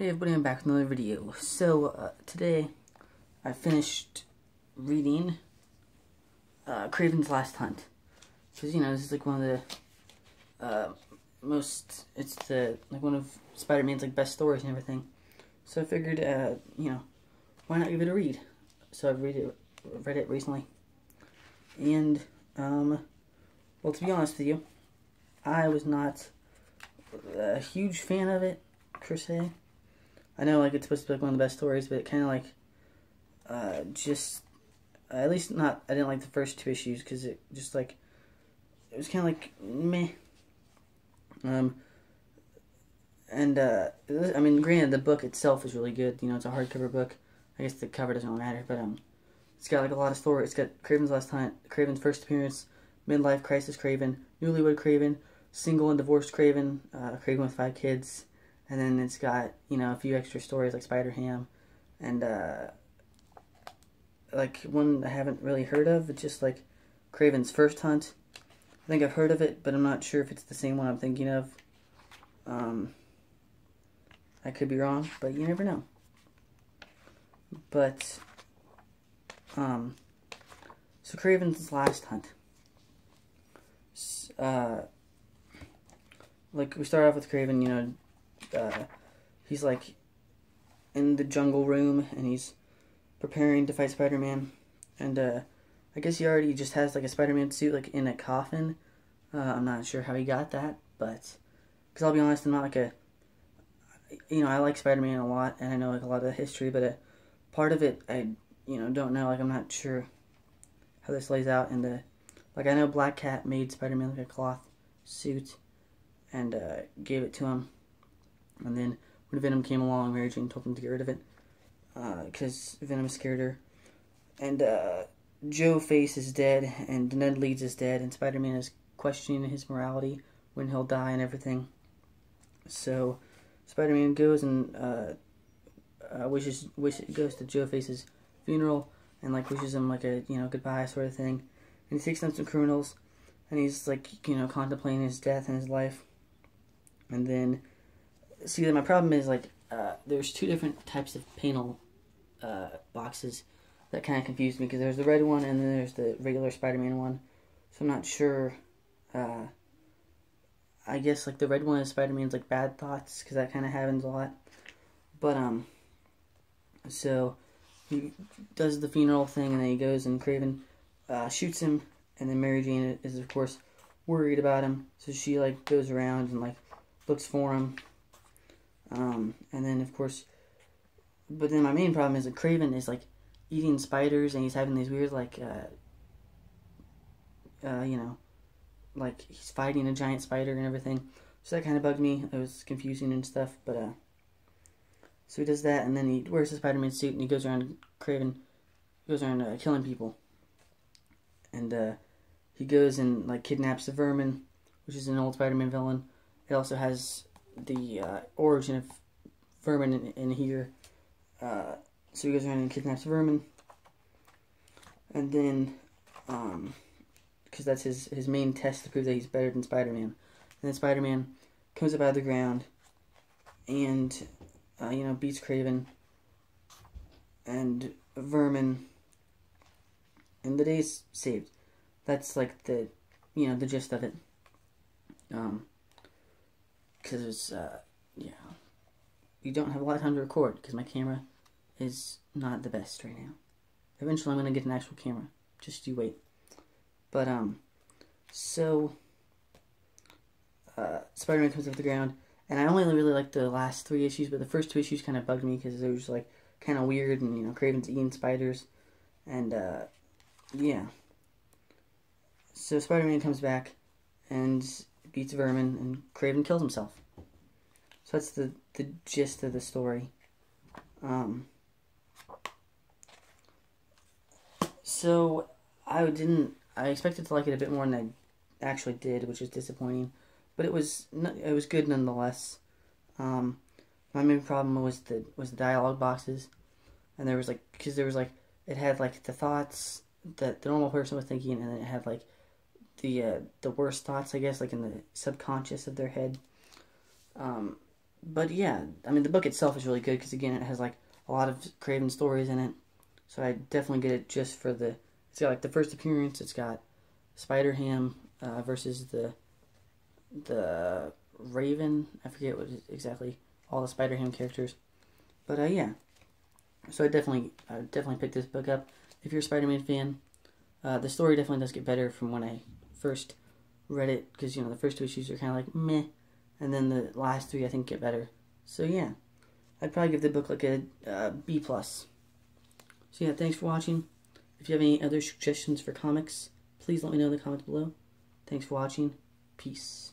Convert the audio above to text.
Hey everybody, I'm back with another video. So, today I finished reading Kraven's Last Hunt. Because, you know, this is like one of the one of Spider-Man's like best stories and everything. So I figured, you know, why not give it a read? So I've read it recently. And, well, to be honest with you, I was not a huge fan of it, per se. I know, like, it's supposed to be like one of the best stories, but it kind of like, at least not, I didn't like the first two issues, because it just, like, it was kind of like, meh. I mean, granted, the book itself is really good, you know, it's a hardcover book. I guess the cover doesn't really matter, but, it's got, like, a lot of story. It's got Kraven's Last Hunt, Kraven's first appearance, midlife crisis Kraven, newlywed Kraven, single and divorced Kraven, Kraven with 5 kids. And then it's got, you know, a few extra stories like Spider-Ham and, like, one I haven't really heard of. It's just, like, Kraven's First Hunt. I think I've heard of it, but I'm not sure if it's the same one I'm thinking of. I could be wrong, but you never know. But, so Kraven's Last Hunt. Like, we start off with Kraven, you know, he's like in the jungle room and he's preparing to fight Spider-Man, and I guess he already just has like a Spider-Man suit like in a coffin. I'm not sure how he got that, but because I'll be honest, I'm not like I like Spider-Man a lot and I know like a lot of the history, but part of it I don't know. Like, I'm not sure how this lays out in the, like, I know Black Cat made Spider-Man like a cloth suit and gave it to him. And then when Venom came along, Mary Jane told him to get rid of it because Venom scared her. And Joe Face is dead, and Ned Leeds is dead, and Spider-Man is questioning his morality when he'll die and everything. So Spider-Man goes and goes to Joe Face's funeral and like wishes him like a goodbye sort of thing. And he takes down some criminals, and he's like contemplating his death and his life. And then, see, my problem is, like, there's 2 different types of panel boxes that kind of confused me, because there's the red one and then there's the regular Spider-Man one. So I'm not sure. I guess, like, the red one is Spider-Man's, like, bad thoughts, because that kind of happens a lot. But, so he does the funeral thing, and then he goes, and Kraven shoots him, and then Mary Jane is, of course, worried about him. So she, like, goes around and, like, looks for him. And then, of course, but then my main problem is that Kraven is, like, eating spiders, and he's having these weird, like, like, he's fighting a giant spider and everything. So that kind of bugged me. It was confusing and stuff, but, so he does that, and then he wears the Spider-Man suit, and he goes around, Kraven goes around killing people. And, he goes and, like, kidnaps the Vermin, which is an old Spider-Man villain. It also has the origin of Vermin in here. So he goes around and kidnaps Vermin. And then, because that's his main test to prove that he's better than Spider-Man. And then Spider-Man comes up out of the ground and, beats Kraven and Vermin. And the day's saved. That's, like, the gist of it. Because, you don't have a lot of time to record, because my camera is not the best right now. Eventually I'm going to get an actual camera. Just you wait. But, so, Spider-Man comes off the ground, and I only really like the last 3 issues, but the first 2 issues kind of bugged me, because they were just, like, kind of weird, and, Kraven's eating spiders, and, yeah. So Spider-Man comes back, and beats Vermin, and Kraven kills himself. So that's the gist of the story. So I expected to like it a bit more than I actually did, which is disappointing. But it was good nonetheless. My main problem was the dialogue boxes, and there was it had like the thoughts that the normal person was thinking, and then it had like the worst thoughts, I guess, like in the subconscious of their head. But yeah, I mean, the book itself is really good because, again, it has like a lot of Kraven stories in it. So I definitely get it just for the. It's got like the first appearance. It's got Spider-Ham versus the Raven. I forget what exactly all the Spider-Ham characters. But yeah, so I definitely picked this book up. If you're a Spider-Man fan, the story definitely does get better from when I first read it, because the first 2 issues are kind of like meh, and then the last 3 I think get better. So yeah, I'd probably give the book like a B plus. So yeah, thanks for watching. If you have any other suggestions for comics, please let me know in the comments below. Thanks for watching. Peace.